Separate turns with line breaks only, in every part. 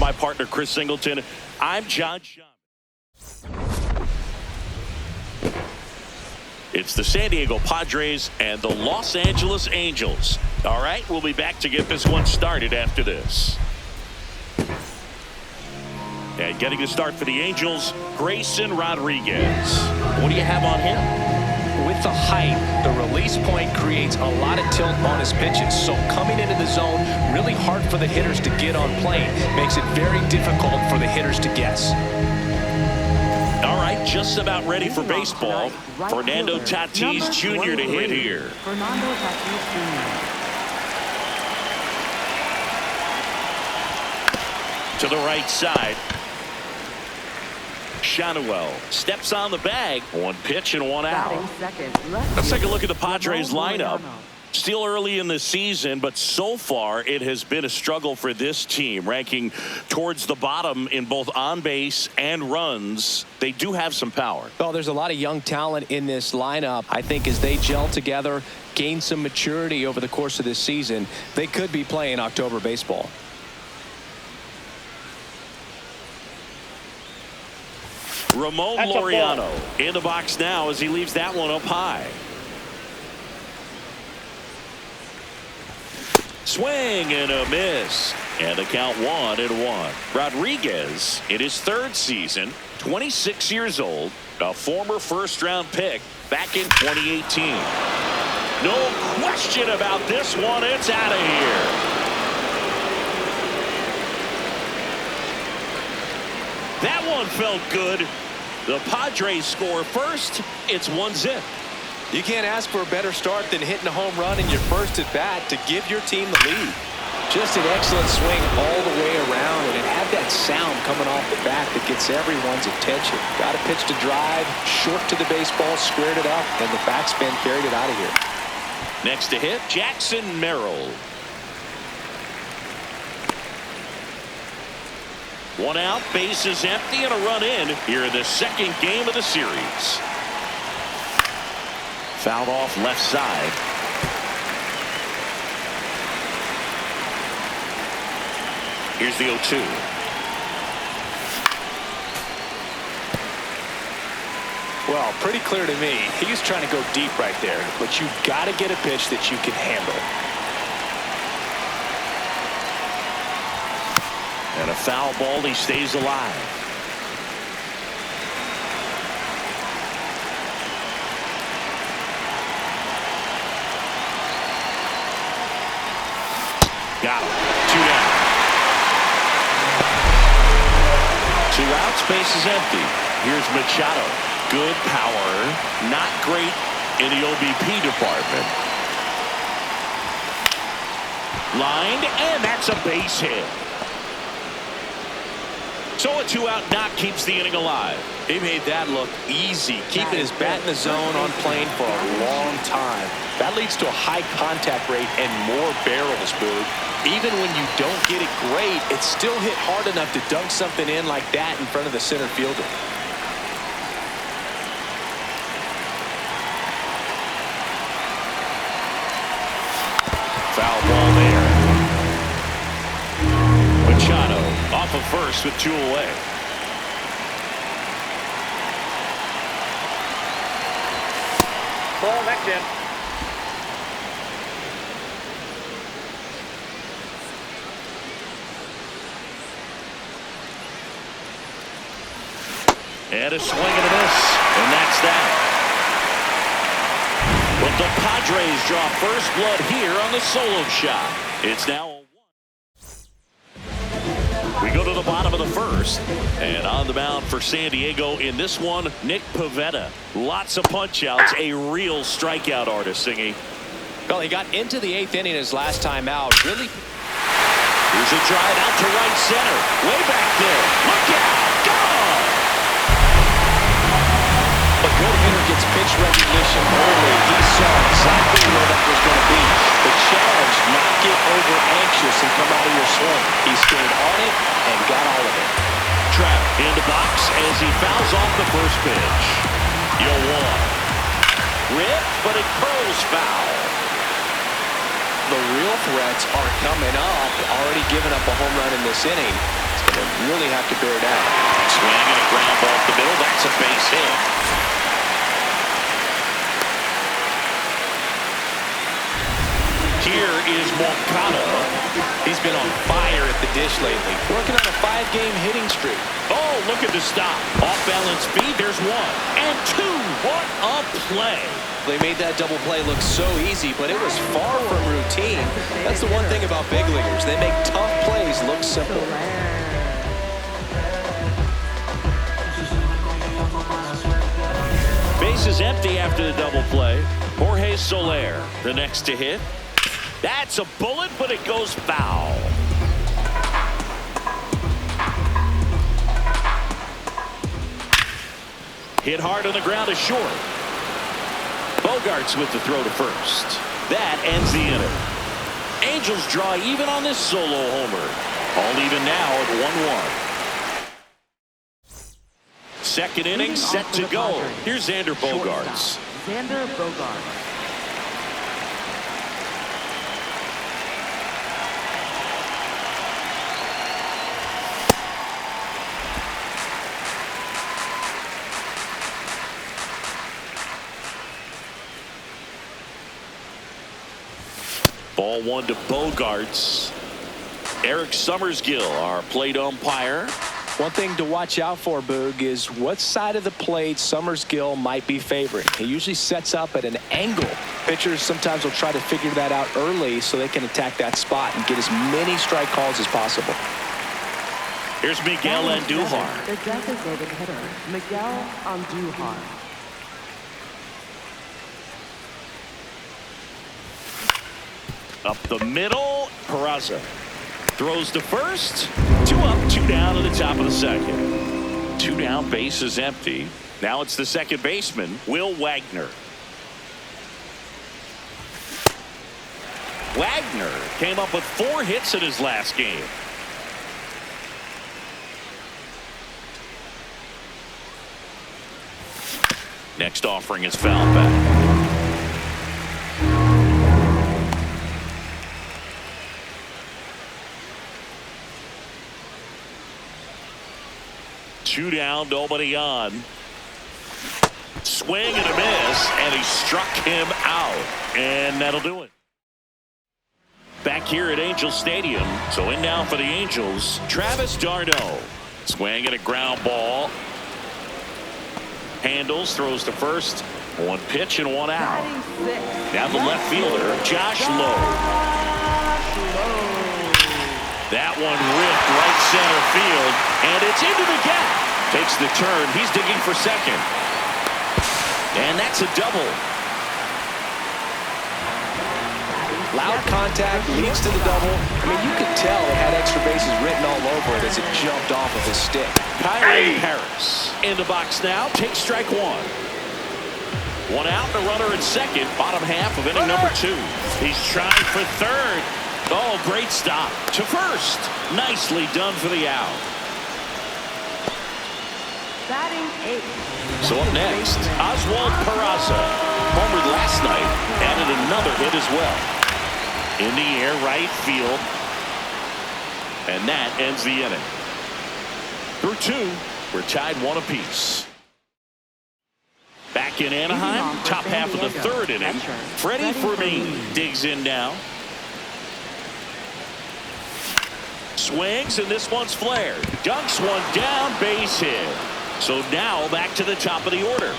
my partner, Chris Singleton. I'm John Schumm. It's the San Diego Padres and the Los Angeles Angels. All right, we'll be back to get this one started after this. And getting the start for the Angels, Grayson Rodriguez. What do you have on him?
With the height, the release point creates a lot of tilt on his pitches. So coming into the zone, really hard for the hitters to get on plane. Makes it very difficult for the hitters to guess.
All right, just about ready for baseball. Fernando Tatis Jr. to hit here.
Fernando Tatis Jr.
To the right side. Shanuel steps on the bag. One pitch and one out. Let's take a look at the Padres lineup. Still early in the season, but so far it has been a struggle for this team, ranking towards the bottom in both on base and runs. They do have some power.
Well, there's a lot of young talent in this lineup. I think as they gel together, gain some maturity over the course of this season, they could be playing October baseball.
Ramon Laureano in the box now as he leaves that one up high. Swing and a miss. And the count 1-1. Rodriguez in his third season, 26 years old, a former first-round pick back in 2018. No question about this one. It's out of here. That one felt good. The Padres score first. It's 1-0.
You can't ask for a better start than hitting a home run in your first at bat to give your team the lead. Just an excellent swing all the way around, and it had that sound coming off the bat that gets everyone's attention. Got a pitch to drive, short to the baseball, squared it up, and the backspin carried it out of here.
Next to hit, Jackson Merrill. One out, base is empty, and a run in here in the second game of the series. Fouled off left side. Here's the 0-2.
Well, pretty clear to me. He's trying to go deep right there, but you've got to get a pitch that you can handle.
And a foul ball, he stays alive. Got him. 2 down. 2 outs, base is empty. Here's Machado. Good power. Not great in the OBP department. Lined, and that's a base hit. So a 2-out knock keeps the inning alive.
He made that look easy, keeping his bat in the zone on plane for a long time. That leads to a high contact rate and more barrels, Boog. Even when you don't get it great, it's still hit hard enough to dunk something in like that in front of the center fielder.
Foul ball there. Machado off of first with 2 away.
Ball next in.
And a swing and a miss. And that's that. But the Padres draw first blood here on the solo shot. It's now a 1. We go to the bottom of the first. And on the mound for San Diego in this one, Nick Pivetta. Lots of punch-outs. A real strikeout artist, Singy.
Well, he got into the 8th inning his last time out. Really.
Here's a drive out to right center. Way back there. Look out. Gone.
A good hitter gets pitch recognition early. He saw exactly where that was going to be. The challenge, not get over anxious and come out of your swing. He stayed on it and got all of it.
Trap in the box as he fouls off the first pitch. 0-1. Rip, but it curls foul.
The real threats are coming up. Already given up a home run in this inning. It's going They'll really have to bear down.
Swing and a ground ball up the middle. That's a base hit. Here is Moncada.
He's been on fire at the dish lately. Working on a 5-game hitting streak.
Oh, look at the stop. Off-balance speed. There's 1 and 2. What a play.
They made that double play look so easy, but it was far from routine. That's the one thing about big leaguers. They make tough plays look simple.
Base is empty after the double play. Jorge Soler, the next to hit. That's a bullet, but it goes foul. Hit hard on the ground is short. Bogarts with the throw to first. That ends the inning. Angels draw even on this solo homer. All even now at 1-1. Second inning set to go. Here's Xander Bogaerts.
Xander Bogaerts.
Ball 1 to Bogaerts. Eric Summersgill, our plate umpire.
One thing to watch out for, Boog, is what side of the plate Summersgill might be favoring. He usually sets up at an angle. Pitchers sometimes will try to figure that out early so they can attack that spot and get as many strike calls as possible.
Here's Miguel Andujar.
The designated hitter, Miguel Andujar.
Up the middle, Peraza throws to first. 2 up, 2 down to the top of the second. 2 down, base is empty. Now it's the second baseman, Will Wagner. Wagner came up with 4 hits in his last game. Next offering is fouled back. Two down, nobody on. Swing and a miss, and he struck him out. And that'll do it. Back here at Angel Stadium. So in now for the Angels, Travis d'Arnaud. Swing and a ground ball. Handles, throws to first. 1 pitch and 1 out. Now the left fielder, Josh Lowe. That one ripped right center field, and it's into the gap. Takes the turn. He's digging for second. And that's a double.
Loud contact leads to the double. I mean, you could tell it had extra bases written all over it as it jumped off of his stick.
Kyrie Harris in the box now. Takes strike 1. 1 out, the runner at second. Bottom half of inning number 2. He's trying for third. Oh, great stop to first. Nicely done for the out.
Batting 8.
So up next, Oswald Peraza. Homered last night. Added another hit as well. In the air, right field. And that ends the inning. Through 2, we're tied 1 apiece. Back in Anaheim, top half of the 3rd inning. Freddie Fermin digs in now. Swings, and this one's flared. Dunks one down, base hit. So now back to the top of the order.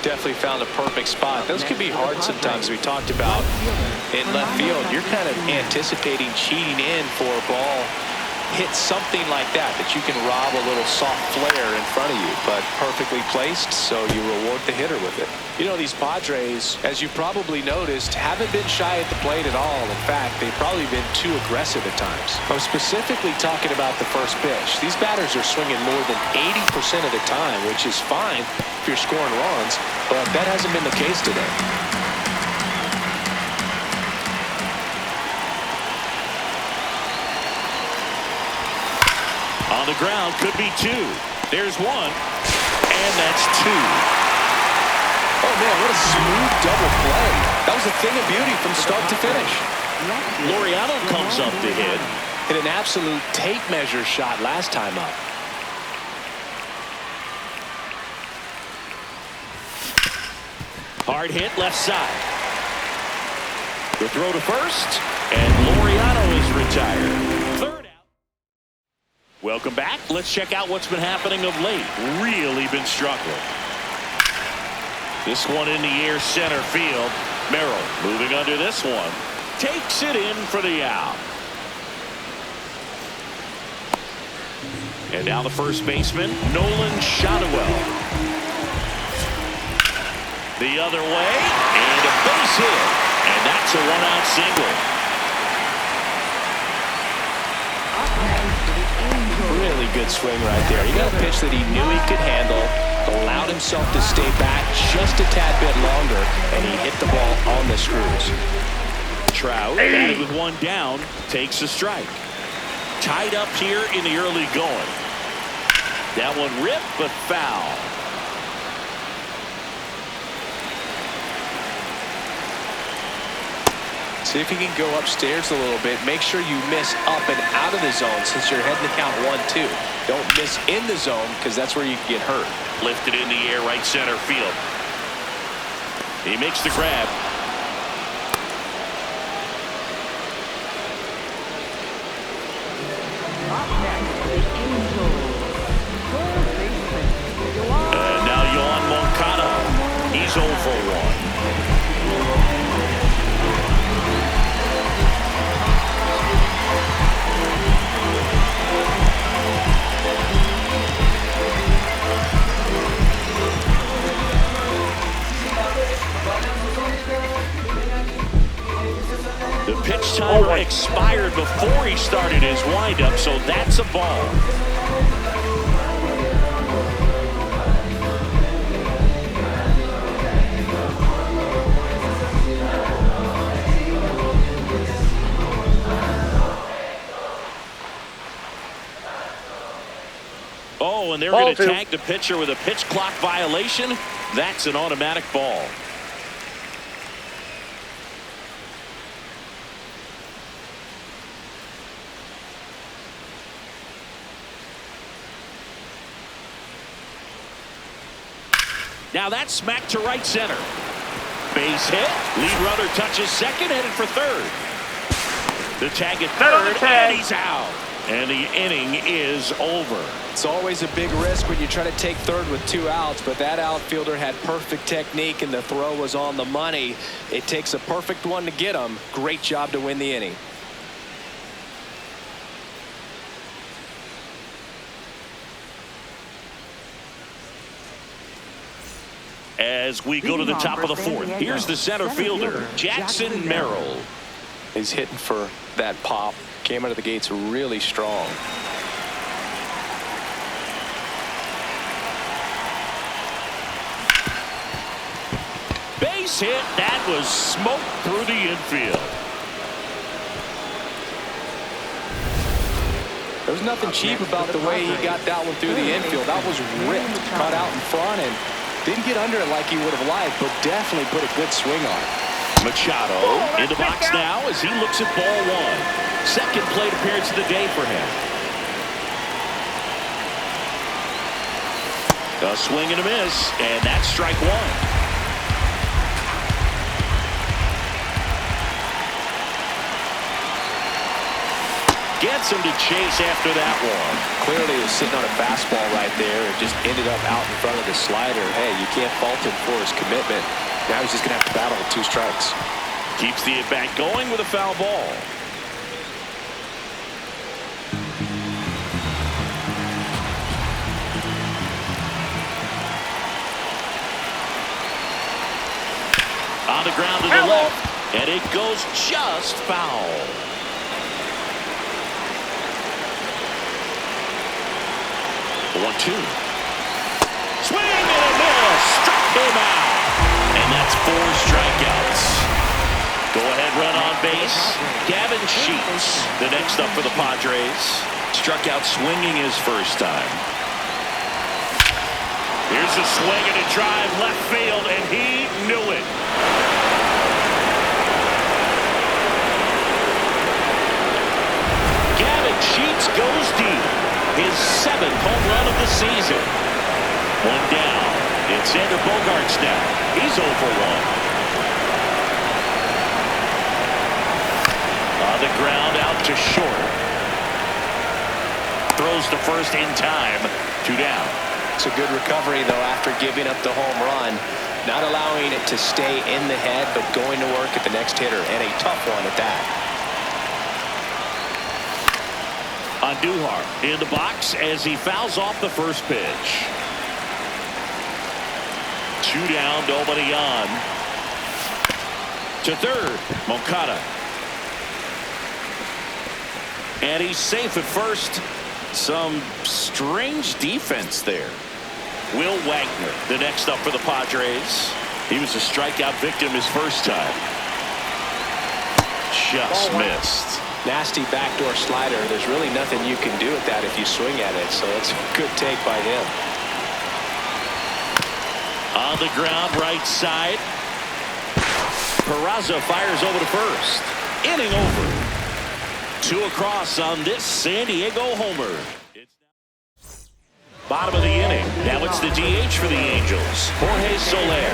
Definitely found a perfect spot. Those can be hard sometimes. We talked about in left field. You're kind of anticipating cheating in for a ball. Hit something like that you can rob a little soft flare in front of you, but perfectly placed, so you reward the hitter with it. You know, these Padres, as you probably noticed, haven't been shy at the plate at all. In fact, they've probably been too aggressive at times. I'm specifically talking about the first pitch. These batters are swinging more than 80% of the time, which is fine if you're scoring runs, but that hasn't been the case today.
On the ground, could be 2. There's 1, and that's 2.
Oh, man, what a smooth double play. That was a thing of beauty from start to finish.
Laureano comes up to hit.
Hit an absolute tape measure shot last time up.
Hard hit left side. The throw to first, and Laureano is retired. Third out. Welcome back. Let's check out what's been happening of late. Really been struggling. This one in the air center field. Merrill moving under this one. Takes it in for the out. And now the first baseman, Nolan Shotwell. The other way, and a base hit. And that's a one-out single.
Really good swing right there. He got a pitch that he knew he could handle, allowed himself to stay back just a tad bit longer, and he hit the ball on the screws.
Trout, batted with one down, takes a strike. Tied up here in the early going. That one ripped, but foul.
See if you can go upstairs a little bit. Make sure you miss up and out of the zone since you're heading to count 1-2. Don't miss in the zone because that's where you can get hurt.
Lifted in the air right center field. He makes the grab.
Up next, the Angels. Third baseman,
And now Yohan Moncada. He's 0 for 1. The pitch timer expired before he started his windup, so that's a ball. Oh, and they're going to tag the pitcher with a pitch clock violation. That's an automatic ball. Now that's smacked to right center. Base hit. Lead runner touches second, headed for third. The tag at third, and he's out. And the inning is over.
It's always a big risk when you try to take third with 2 outs, but that outfielder had perfect technique and the throw was on the money. It takes a perfect one to get him. Great job to win the inning.
As we go to the top of the fourth, here's the center fielder, Jackson Merrill.
He's hitting for that pop. Came out of the gates really strong.
Base hit. That was smoke through the infield.
There's nothing cheap about the way he got that one through the infield. That was ripped, cut out in front, and didn't get under it like he would have liked, but definitely put a good swing on it.
Machado in the box now as he looks at ball one. Second plate appearance of the day for him. A swing and a miss, and that's strike one. Gets him to chase after that one.
Clearly he was sitting on a fastball right there and just ended up out in front of the slider. Hey, you can't fault him for his commitment. Now he's just going to have to battle with 2 strikes.
Keeps the at-bat going with a foul ball. On the ground to the left, and it goes just foul. The 1-2. Swing and a miss. Struck him out. And that's 4 strikeouts. Go ahead run on base. Gavin Sheets, the next up for the Padres. Struck out swinging his first time. Here's a swing and a drive left field, and he knew it. Gavin Sheets goes deep. His 7th home run of the season. One down. It's Xander Bogaerts now. He's 0 for 1. On the ground out to short. Throws to first in time. 2 down.
It's a good recovery, though, after giving up the home run. Not allowing it to stay in the head, but going to work at the next hitter, and a tough one at that.
Andujar in the box as he fouls off the first pitch. 2 down, nobody on. To third, Moncada. And he's safe at first. Some strange defense there. Will Wagner, the next up for the Padres. He was a strikeout victim his first time. Just missed.
Nasty backdoor slider. There's really nothing you can do with that if you swing at it, so it's a good take by him.
On the ground, right side. Peraza fires over to first. Inning over. 2 across on this San Diego homer. Bottom of the inning. Now it's the DH for the Angels. Jorge Soler.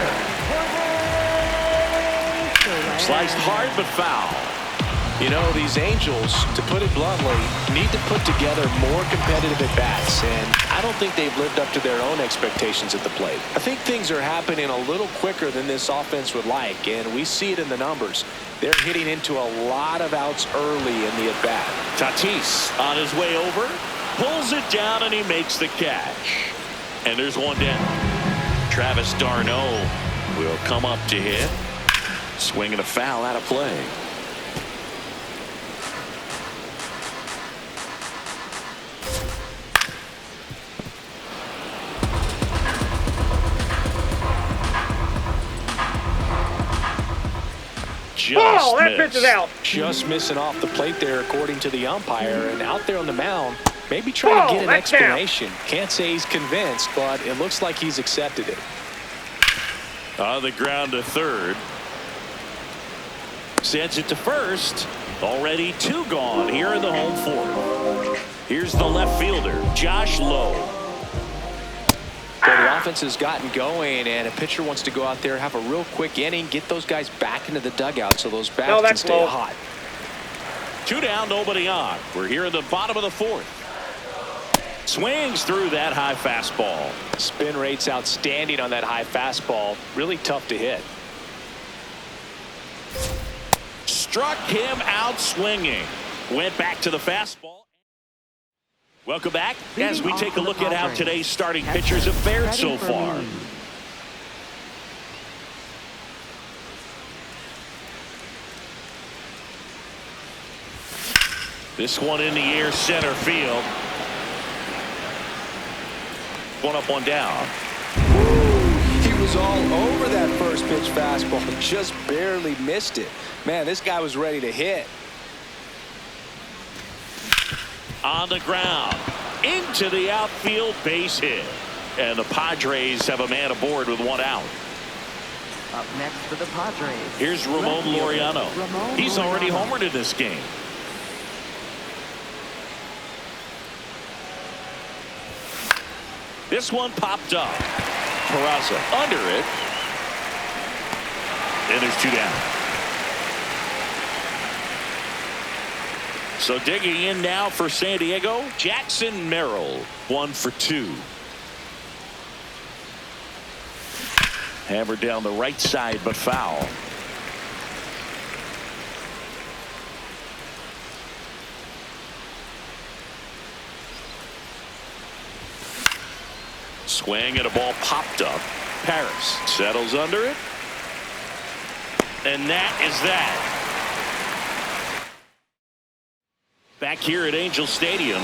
Sliced hard but foul.
You know, these Angels, to put it bluntly, need to put together more competitive at-bats, and I don't think they've lived up to their own expectations at the plate. I think things are happening a little quicker than this offense would like, and we see it in the numbers. They're hitting into a lot of outs early in the at-bat.
Tatis on his way over, pulls it down, and he makes the catch. And there's one down. Travis d'Arnaud will come up to hit. Swinging a foul out of play.
That pitch is out.
Just missing off the plate there, according to the umpire, and out there on the mound, maybe trying to get an explanation. Can't say he's convinced, but it looks like he's accepted it.
On the ground to third. Sends it to first. Already 2 gone here in the home 4th. Here's the left fielder, Josh Lowe.
Well, the offense has gotten going, and a pitcher wants to go out there, have a real quick inning, get those guys back into the dugout so those bats can stay hot.
2 down, nobody on. We're here in the bottom of the 4th. Swings through that high fastball.
Spin rate's outstanding on that high fastball. Really tough to hit.
Struck him out swinging. Went back to the fastball. Welcome back as we take a look at how today's starting pitchers have fared so far. This one in the air, center field. One up, one down.
He was all over that first pitch fastball and just barely missed it. Man, this guy was ready to hit.
On the ground, into the outfield, base hit. And the Padres have a man aboard with 1 out.
Up next for the Padres.
Here's Ramon Laureano. He's already homered in this game. This one popped up. Peraza under it. And there's 2 down. So digging in now for San Diego, Jackson Merrill, 1 for 2. Hammered down the right side, but foul. Swing and a ball popped up. Paris settles under it. And that is that. Back here at Angel Stadium,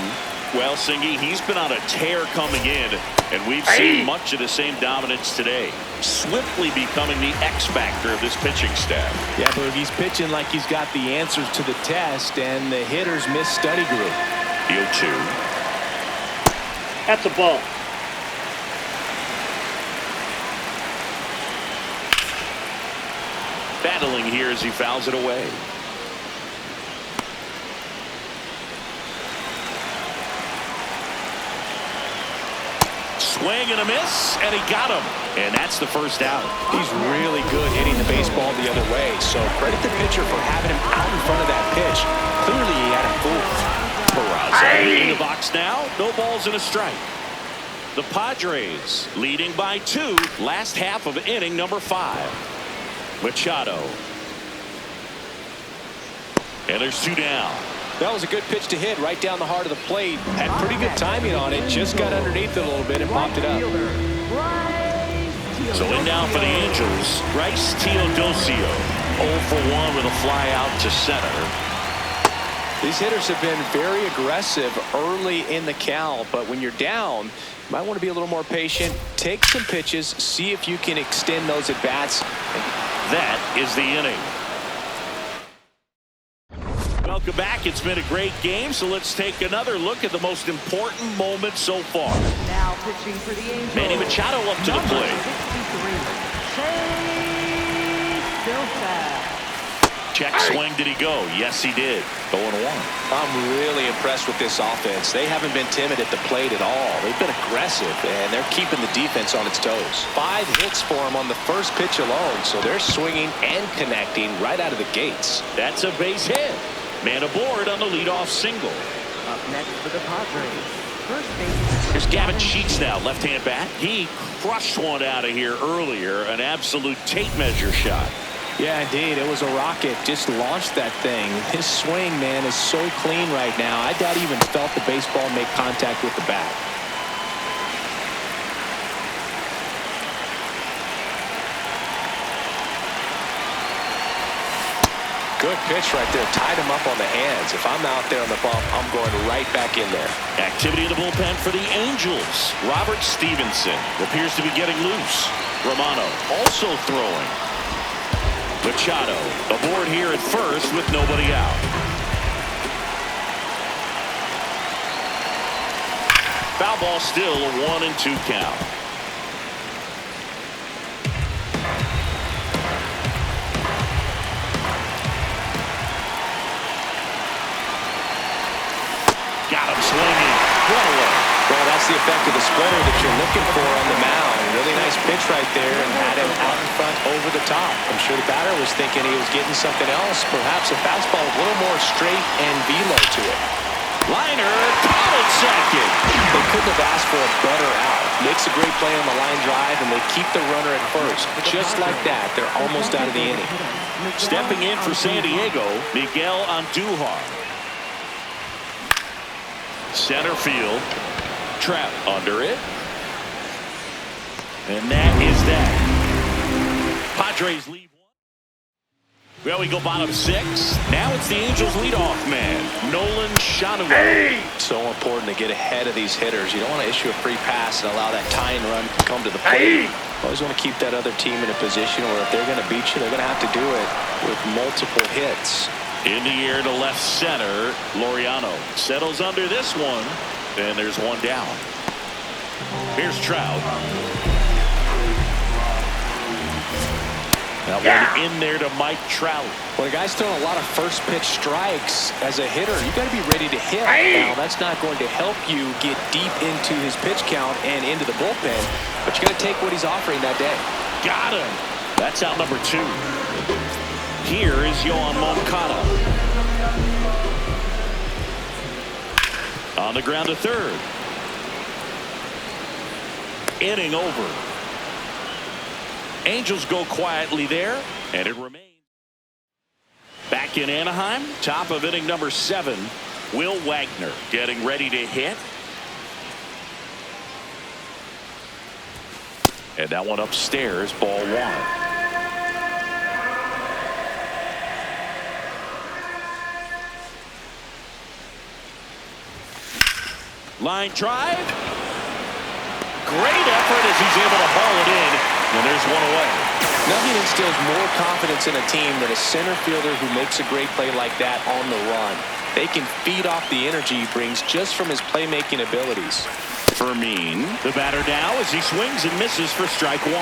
well, Singy, he's been on a tear coming in, and we've seen much of the same dominance today. Swiftly becoming the X factor of this pitching staff.
Yeah, Boog, he's pitching like he's got the answers to the test, and the hitters miss study group.
The 0-2.
That's a ball.
Battling here as he fouls it away. Swing and a miss, and he got him. And that's the first out.
He's really good hitting the baseball the other way, so credit the pitcher for having him out in front of that pitch. Clearly he had him fooled.
Peraza in the box now. No balls and a strike. The Padres leading by 2. Last half of inning number 5. Machado. And there's 2 down.
That was a good pitch to hit right down the heart of the plate. Had pretty good timing on it. Just got underneath it a little bit and popped it up.
So in now for the Angels, Bryce Teodosio. 0 for 1 with a fly out to center.
These hitters have been very aggressive early in the count, but when you're down, you might want to be a little more patient. Take some pitches, see if you can extend those at bats.
That is the inning. Welcome back. It's been a great game, so let's take another look at the most important moment so far.
Now pitching for the Angels.
Manny Machado up to the plate.
63,
Check swing. Did he go? Yes, he did. 0-1.
I'm really impressed with this offense. They haven't been timid at the plate at all. They've been aggressive, and they're keeping the defense on its toes. 5 hits for them on the first pitch alone, so they're swinging and connecting right out of the gates.
That's a base hit. Man aboard on the leadoff single.
Up next for the Padres. First base.
Here's Gavin Sheets now, left-hand bat. He crushed one out of here earlier, an absolute tape measure shot.
Yeah, indeed. It was a rocket. Just launched that thing. His swing, man, is so clean right now. I doubt he even felt the baseball make contact with the bat. Good pitch right there. Tied him up on the hands. If I'm out there on the bump, I'm going right back in there.
Activity in the bullpen for the Angels. Robert Stevenson appears to be getting loose. Romano also throwing. Machado aboard here at first with nobody out. Foul ball, still a 1-2 count. Got him swinging.
Well, that's the effect of the splitter that you're looking for on the mound. Really nice pitch right there and had him out in front over the top. I'm sure the batter was thinking he was getting something else. Perhaps a fastball a little more straight and velo to it.
Liner, caught at second.
They couldn't have asked for a better out. Makes a great play on the line drive, and they keep the runner at first. Just like that, they're almost out of the inning.
Stepping in for San Diego, Miguel Andujar. Center field. Trap under it. And that is that. Padres lead 1. Well, we go bottom 6. Now it's the Angels leadoff man, Nolan Schanuel.
So important to get ahead of these hitters. You don't want to issue a free pass and allow that tying run to come to the plate. Always want to keep that other team in a position where if they're going to beat you, they're going to have to do it with multiple hits.
In the air to left center, Laureano settles under this one, and there's one down. Here's Trout. That one in there to Mike Trout.
When a guy's throwing a lot of first pitch strikes as a hitter, you got to be ready to hit. Now, that's not going to help you get deep into his pitch count and into the bullpen, but you got to take what he's offering that day.
Got him. That's out number 2. Here is Yohan Moncada. On the ground to third. Inning over. Angels go quietly there, and it remains. Back in Anaheim, top of inning number 7, Will Wagner getting ready to hit. And that one upstairs, ball 1. Line drive. Great effort as he's able to haul it in. And there's one away.
Nothing instills more confidence in a team than a center fielder who makes a great play like that on the run. They can feed off the energy he brings just from his playmaking abilities.
Fermin, the batter now as he swings and misses for strike 1.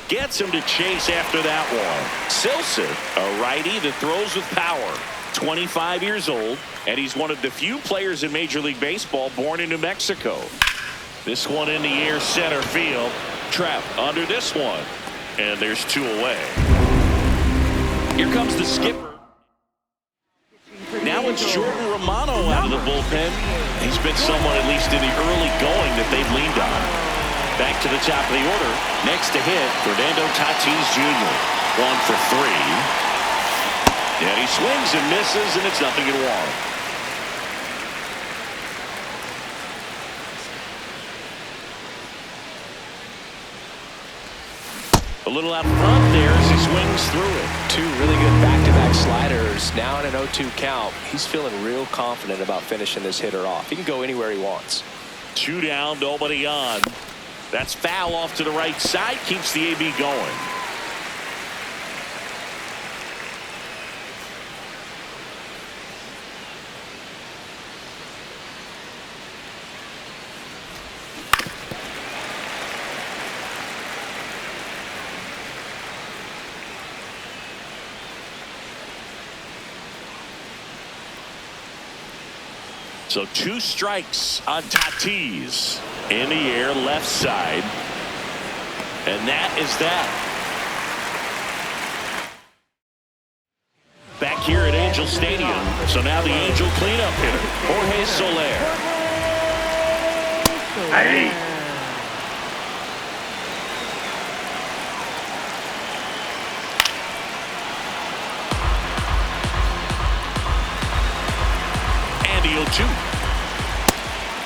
Gets him to chase after that one. Silson, a righty that throws with power. 25 years old, and he's one of the few players in Major League Baseball born in New Mexico. This one in the air, center field. Trap under this one, and there's 2 away. Here comes the skipper. Now it's Jordan Romano out of the bullpen. He's been someone, at least in the early going, that they've leaned on. Back to the top of the order. Next to hit, Fernando Tatis Jr. 1 for 3. And he swings and misses, and it's 0-1. A little out front there as he swings through it.
2 really good back-to-back sliders. Now in an 0-2 count. He's feeling real confident about finishing this hitter off. He can go anywhere he wants.
2 down, nobody on. That's foul off to the right side. Keeps the AB going. So 2 strikes on Tatis. In the air, left side. And that is that. Back here at Angel Stadium. So now the Angel cleanup hitter, Jorge Soler.
Hey.
And the 0-2.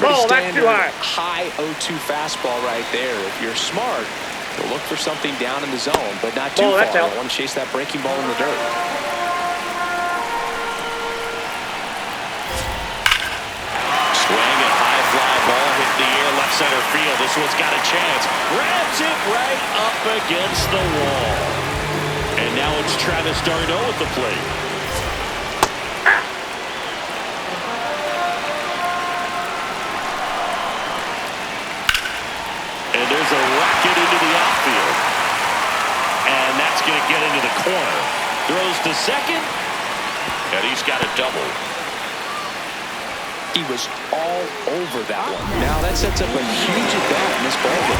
Oh, that's too high.
High 0-2 fastball right there. If you're smart, you'll look for something down in the zone, but not too far. You want to chase that breaking ball in the dirt.
Swing and high fly ball hit the air, left center field. This one's got a chance. Grabs it right up against the wall. And now it's Travis d'Arnaud at the plate. There's a rocket into the outfield. And that's going to get into the corner. Throws to second. And he's got a double.
He was all over that one. Now that sets up a huge at-bat in this ballgame.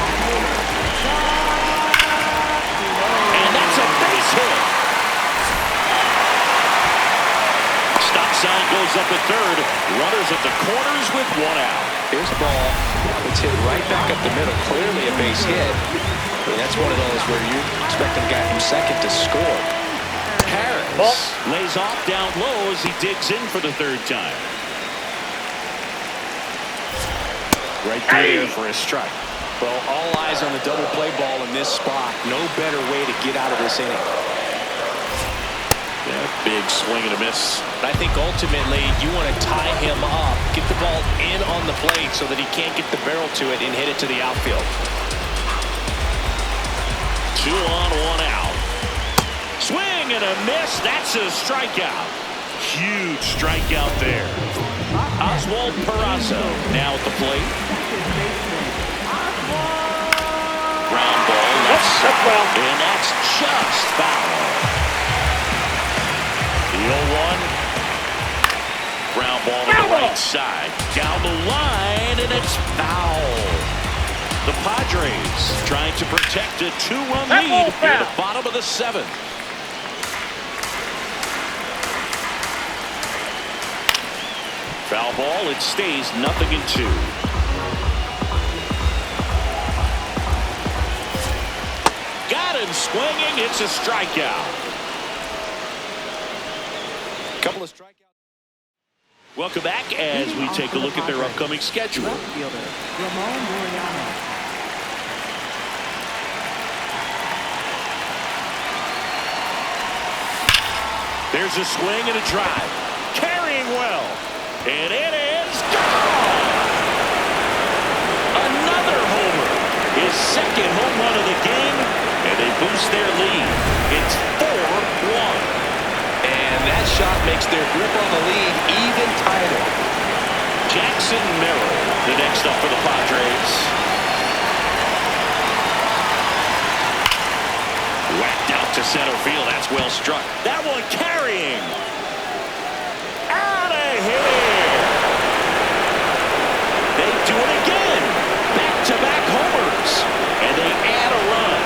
And that's a base hit. Stop sign goes up at third. Runners at the corners with 1 out.
Here's the ball. It's hit right back up the middle. Clearly a base hit. But that's one of those where you expect the guy from second to score.
Harris lays off down low as he digs in for the 3rd time. Right there for a strike.
Well, all eyes on the double play ball in this spot. No better way to get out of this inning.
Big swing and a miss.
I think ultimately you want to tie him up, get the ball in on the plate so that he can't get the barrel to it and hit it to the outfield.
2 on, 1 out. Swing and a miss. That's a strikeout. Huge strikeout there. Oswald Peraza now at the plate. Ground ball left side. And that's just foul. The 0-1. Ground ball to the right side. Down the line, and it's foul. The Padres trying to protect a 2-run lead here at the bottom of the 7th. Foul ball. It stays 0-2. Got him swinging. It's a strikeout.
Couple of strikeouts.
Welcome back as we take a look at their upcoming schedule. There's a swing and a drive. Carrying well. And it is gone. Another homer. His 2nd home run of the game. And they boost their lead. It's 4-1.
And that shot makes their grip on the lead even tighter.
Jackson Merrill, the next up for the Padres. Whacked out to center field. That's well struck. That one carrying. here. They do it again. Back-to-back homers. And they add a run.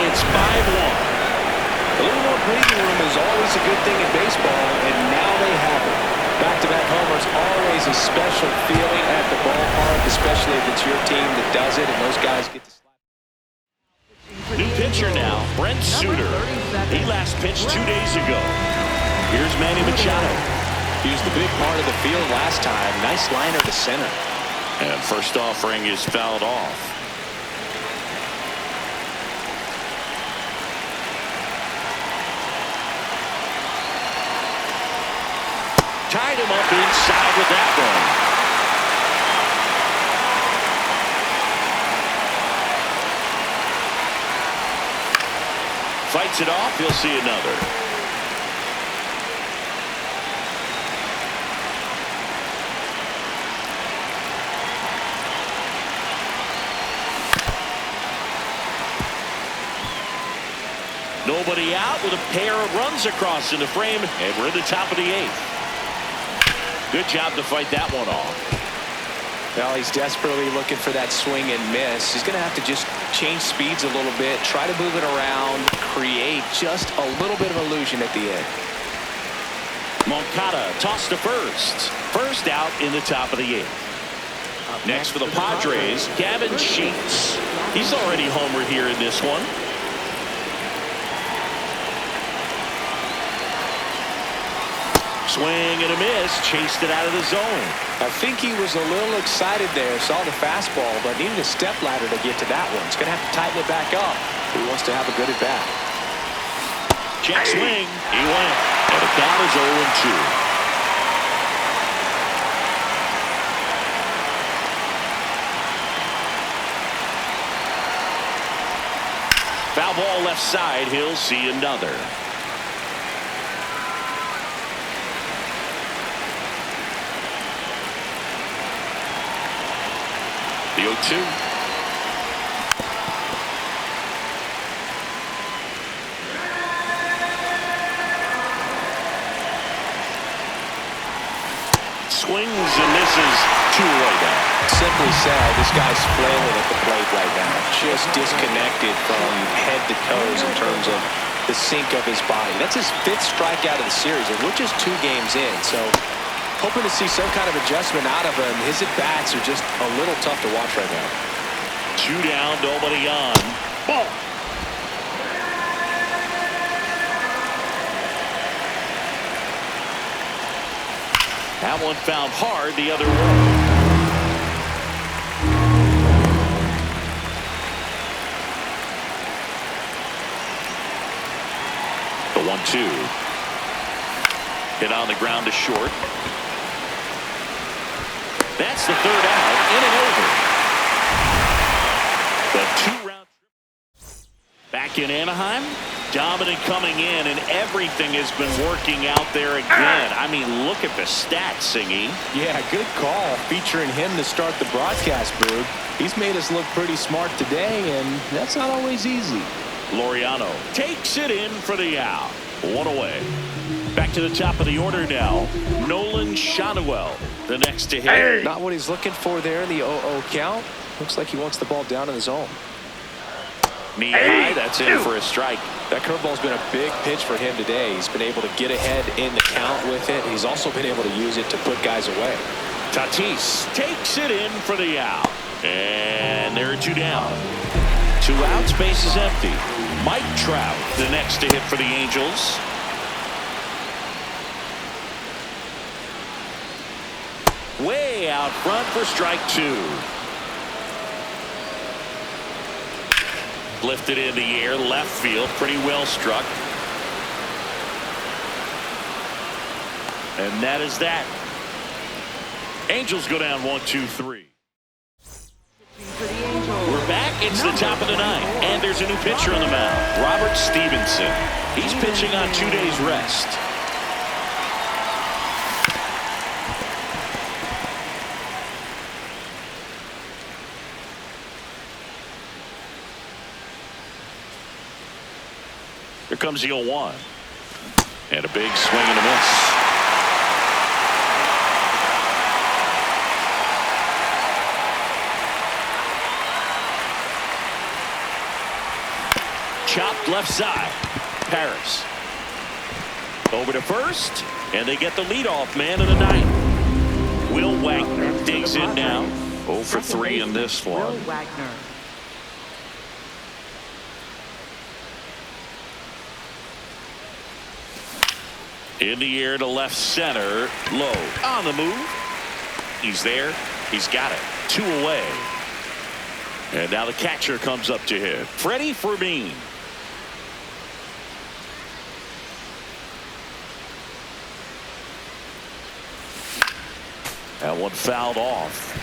It's 5-1.
A little more breathing room is always a good thing in baseball, and now they have it. Back-to-back homers, always a special feeling at the ballpark, especially if it's your team that does it, and those guys get to slap.
New pitcher now, Brent Suter. He last pitched 2 days ago. Here's Manny Machado.
He was the big part of the field last time. Nice liner to center.
And first offering is fouled off. Tied him up inside with that one. Fights it off. He'll see another. Nobody out with a pair of runs across in the frame, and we're in the top of the 8th. Good job to fight that one off.
Well, he's desperately looking for that swing and miss. He's going to have to just change speeds a little bit, try to move it around, create just a little bit of illusion at the end.
Moncada tossed to first. First out in the top of the 8th. Next for the Padres, Gavin Sheets. He's already homered here in this one. Swing and a miss, chased it out of the zone.
I think he was a little excited there, saw the fastball, but needed a step ladder to get to that one. He's going to have to tighten it back up if he wants to have a good at bat.
Check swing, he went, and the count is 0-2. Foul ball left side, he'll see another. The 0-2. Swings and misses. 2 away down.
Simply said, this guy's flailing at the plate right now. Just disconnected from head to toes in terms of the sink of his body. That's his 5th strikeout of the series, and we're just 2 games in. So hoping to see some kind of adjustment out of him. His at-bats are just a little tough to watch right now.
2 down, nobody on. Ball. That one found hard the other way. The 1-2. Hit on the ground to short. That's the 3rd out, in and over. The 2-round trip. Back in Anaheim, dominant coming in, and everything has been working out there again. I mean, look at the stats, Singy.
Yeah, good call featuring him to start the broadcast, Boog. He's made us look pretty smart today, and that's not always easy.
Laureano takes it in for the out. 1 away. Back to the top of the order now. Nolan Shotwell, the next to hit.
Hey.
Not what he's looking for there in the 0-0 count. Looks like he wants the ball down in the zone.
Knee high, that's in for a strike.
That curveball's been a big pitch for him today. He's been able to get ahead in the count with it. He's also been able to use it to put guys away.
Tatis takes it in for the out. And there are 2 down. 2 outs, base is empty. Mike Trout, the next to hit for the Angels. Way out front for strike 2. Lifted in the air, left field, pretty well struck. And that is that. Angels go down 1-2-3. We're back. It's the top of the 9th, and there's a new pitcher on the mound, Robert Stevenson. He's pitching on 2 days rest. Here comes the 0-1. And a big swing and a miss. chopped left side. Paris over to first, and they get the leadoff man of the night. Will Wagner digs in now. 0 for 3 in this one.
Will Wagner.
In the air to left center. Low on the move. He's there. He's got it. 2 away. And now the catcher comes up to him. Freddie Fermin. That one fouled off.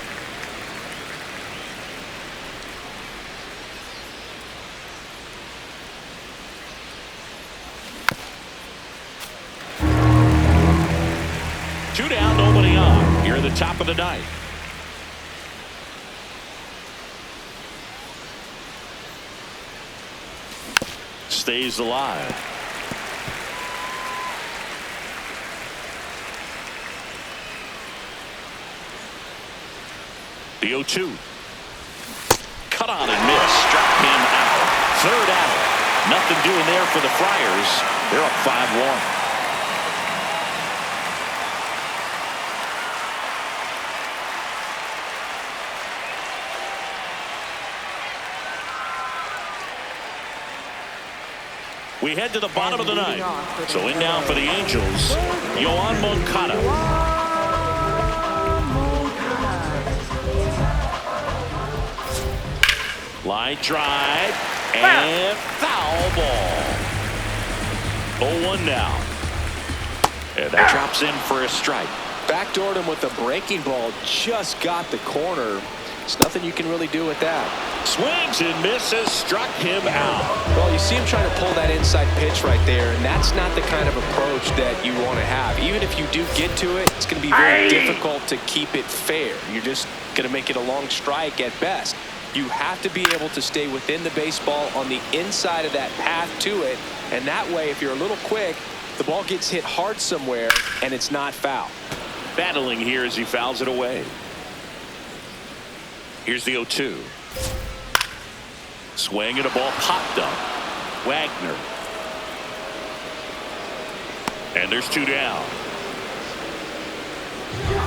Two down, nobody on. Here at the top of the ninth. Stays alive. The 0-2. Cut on and miss. Struck him out. Third out. Nothing doing there for the Friars. They're up 5-1. We head to the bottom of the ninth. So in now for the Angels, Yoan Moncada. Line drive and foul ball. 0-1 now. And that drops in for a strike.
Backdoored him with a breaking ball. Just got the corner. There's nothing you can really do with that.
Swings and misses. Struck him out.
Well, you see him trying to pull that inside pitch right there, and that's not the kind of approach that you want to have. Even if you do get to it, it's going to be very difficult to keep it fair. You're just going to make it a long strike at best. You have to be able to stay within the baseball on the inside of that path to it, and that way, if you're a little quick, the ball gets hit hard somewhere, and it's not foul.
Battling here as he fouls it away. Here's the 0-2. Swing and a ball popped up. Wagner. And there's 2 down.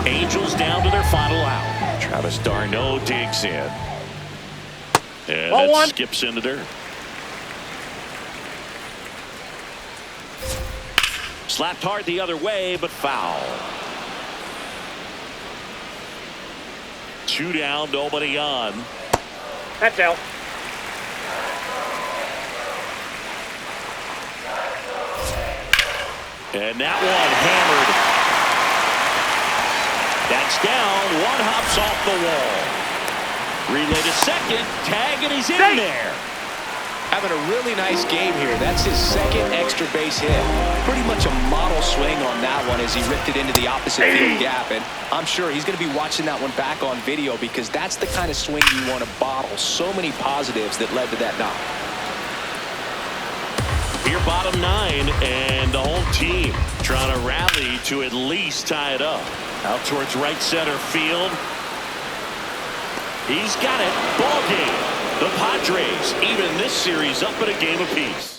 Angels down to their final out. Travis d'Arnaud digs in. And that skips into dirt. Slapped hard the other way, but foul. 2 down, nobody on.
That's out.
And that one hammered. That's down. One hops off the wall. Relay to second. Tag, and he's in there.
Having a really nice game here. That's his second extra base hit. Pretty much a model swing on that one as he ripped it into the opposite field gap. And I'm sure he's going to be watching that one back on video because that's the kind of swing you want to bottle. So many positives that led to that knock.
Here, bottom 9, and the whole team trying to rally to at least tie it up. Out towards right center field. He's got it. Ball game. The Padres even this series up at a game apiece.